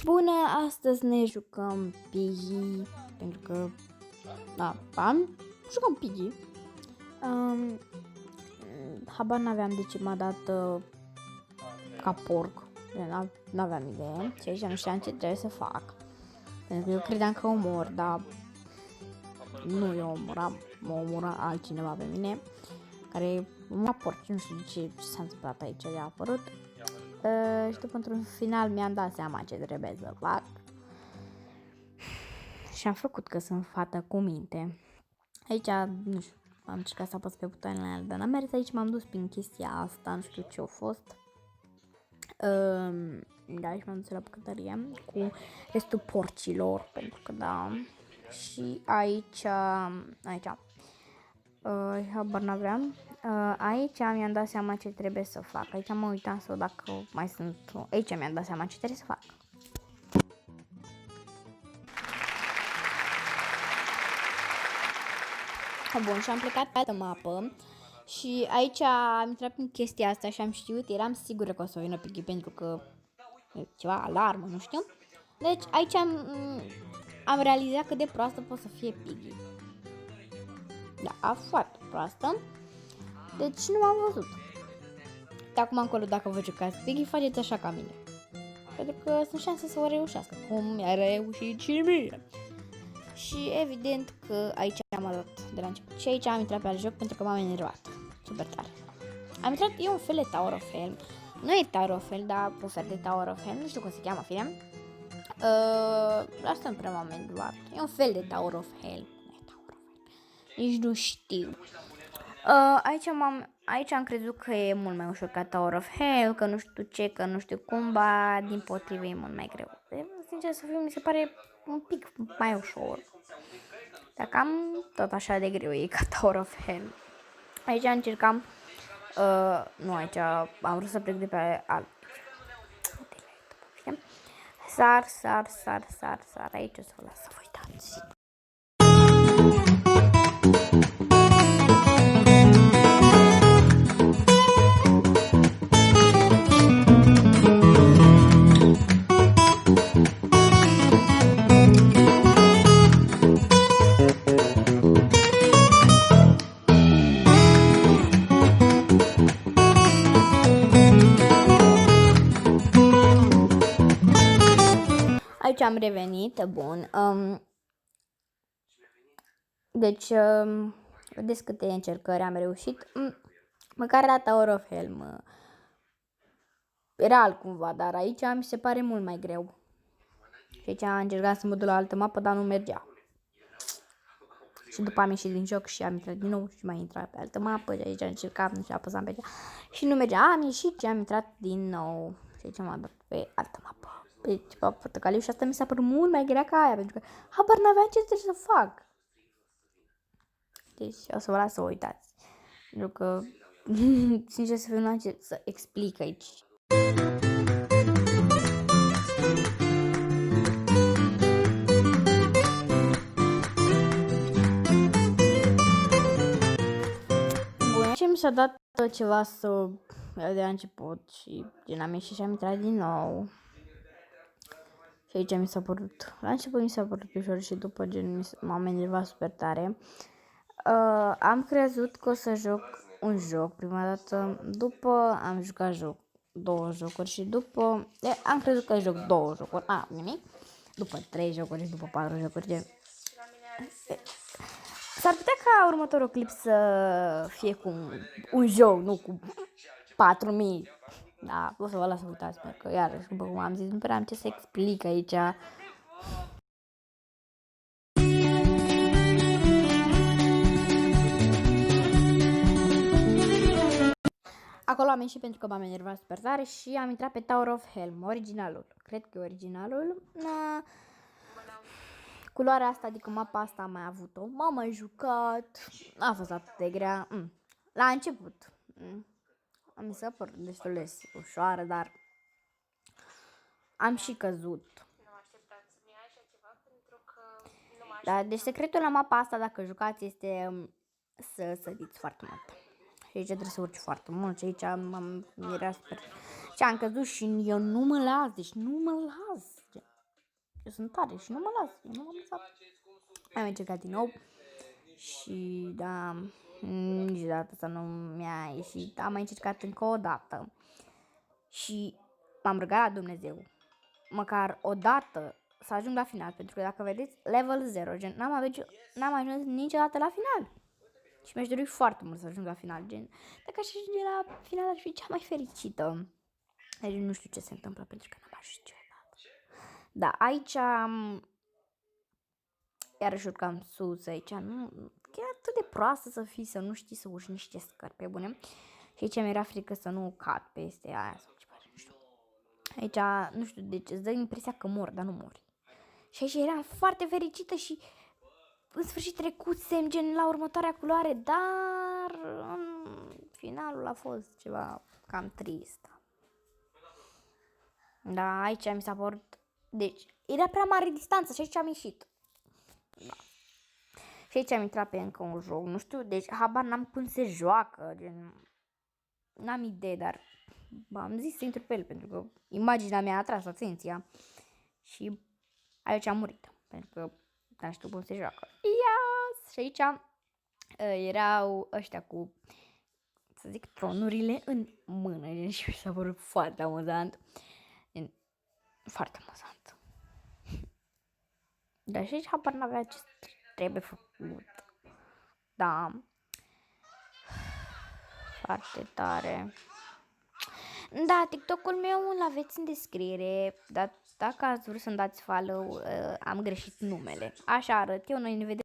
Bună, astăzi ne jucăm Piggy, pentru că, da, jucăm Piggy. Habar n-aveam de ce m-a dat ca porc, n-aveam idee și aici nu știam ce trebuie să fac. Pentru că eu credeam că omor, dar nu eu omoram, mă omora altcineva pe mine, care m-a porc, nu știu ce s-a întâmplat aici, de-a apărut. Și după într-un final mi-am dat seama ce trebuie să fac. Și am făcut că sunt fată cu minte. Aici, nu știu, am încercat să apăs pe butoanele, dar n-am mers. Aici m-am dus prin chestia asta, nu știu ce a fost. Da, și m-am dus la bucătărie cu restul porcilor, pentru că da. Și aici, habar n-aveam. Aici mi-am dat seama ce trebuie să fac. Aici mă uitam să dacă mai sunt. Aici mi-am dat seama ce trebuie să fac. Bun, și am plecat pe altă mapă. Și aici am intrat prin chestia asta și am știut, eram sigură că o să vină Piggy pentru că ceva alarmă, nu știu. Deci aici am realizat cât de proastă poate să fie Piggy. Da, foarte proastă. Deci nu m-am văzut. De acum încolo, dacă vă jucați Piggy, faceți așa ca mine. Pentru că sunt șanse să o reușească, cum mi-a reușit și mie. Și evident că aici am dat de la început. Și aici am intrat pe alt joc pentru că m-am enervat. Super tare. Am intrat, e un fel de Tower of Hell. Nu e Tower of Hell, dar un fel de Tower of Hell. Nu știu cum se cheamă, fine. Asta nu prea m-am enervat. E un fel de Tower of Hell. Nu e Tower of Hell. Nici nu știu. Aici am crezut că e mult mai ușor ca Tower of Hell, că nu știu ce, că nu știu cum, ba din potrivă e mult mai greu. Sincer să fiu, mi se pare un pic mai ușor. Dar cam tot așa de greu e ca Tower of Hell. Aici încercam, nu aici, am vrut să plec de pe alt. Sar, aici o să vă las să vă uitați. Aici am revenit, bun. Deci, vedeți câte încercări am reușit. Măcar la Tower of Hell era altcumva, dar aici mi se pare mult mai greu. Și aici am încercat să mă duc la altă mapă, dar nu mergea. Și după am ieșit din joc și am intrat din nou și mai intrat pe altă mapă. Și aici am încercat, nu știu, apăsam pe aici. Și nu mergea. Am ieșit și am intrat din nou. Și aici m-am dat pe altă mapă. Pe ceva portocaliu și asta mi s-a părut mult mai grea ca aia, pentru că habar n-aveam ce trebuie să fac. Deci o să vă las să vă uitați. Pentru că, sincer să fiu, nu am ce să explic aici. Bun, și mi s-a dat ceva să de la început și din am ieșit și am intrat din nou. Și aici mi s-a părut, la început mi s-a părut ușor și după gen m-am enervat super tare. Am crezut că o să joc un joc prima dată, după am jucat două jocuri și după am crezut că joc două jocuri, nimic, după 3 jocuri și după 4 jocuri. S-ar putea ca următorul clip să fie cu un joc, nu cu 4000. Da, o să vă las să uitați, pentru că iarăși, după cum am zis, nu prea am ce să explic aici. Acolo am ieșit pentru că m-am enervat super tare și am intrat pe Tower of Hell, originalul. Cred că e originalul. Culoarea asta, adică mapa asta am mai avut-o. M-am mai jucat. N-a fost atât de grea. La început. Mi s-a părut destul de ușoară, dar am și căzut. Da, deci secretul la mapa asta, dacă jucați, este să săriți foarte mult. Și aici trebuie să urci foarte mult și aici era super. Și am căzut și eu nu mă las, deci nu mă las. Eu sunt tare și nu mă las, eu nu m-am lăsat. Am încercat din nou și da, niciodată să nu mi-a ieșit. Am mai încercat încă o dată și m-am rugat la Dumnezeu măcar o dată să ajung la final, pentru că dacă vedeți, level 0, gen, n-am ajuns niciodată la final. Și mi-aș dori foarte mult să ajung la final, gen, dacă aș ajunge la final aș fi cea mai fericită. Deci nu știu ce se întâmplă pentru că n-am ajuns niciodată. Da, aici iarăși urcam sus, aici nu, chiar atât de proastă să fii, să nu știi să urci niște scări pe bune. Și aici mi-era frică să nu cad peste aia sau ceva, nu știu. Aici, nu știu, deci îți dă impresia că mor, dar nu mori. Și aici eram foarte fericită și în sfârșit trecusem gen la următoarea culoare, dar finalul a fost ceva cam trist. Da, aici mi s-a părut, deci era prea mare distanță și aici am ieșit. Da. Și aici am intrat pe încă un joc, nu știu, deci habar n-am cum se joacă, gen, n-am idee, dar am zis să intru pe el pentru că imaginea mea a atras atenția și aici am murit, pentru că n știu cum se joacă. Yes! Și aici erau ăștia cu, să zic, tronurile în mână, gen, și mi s-a părut foarte amuzant, gen, foarte amuzant. Dar și aici habar n-avea ce trebuie făcut. Da. Foarte tare. Da, TikTok-ul meu îl aveți în descriere, dar dacă ați vrut să-mi dați follow, am greșit numele. Așa arăt eu, noi ne vedem.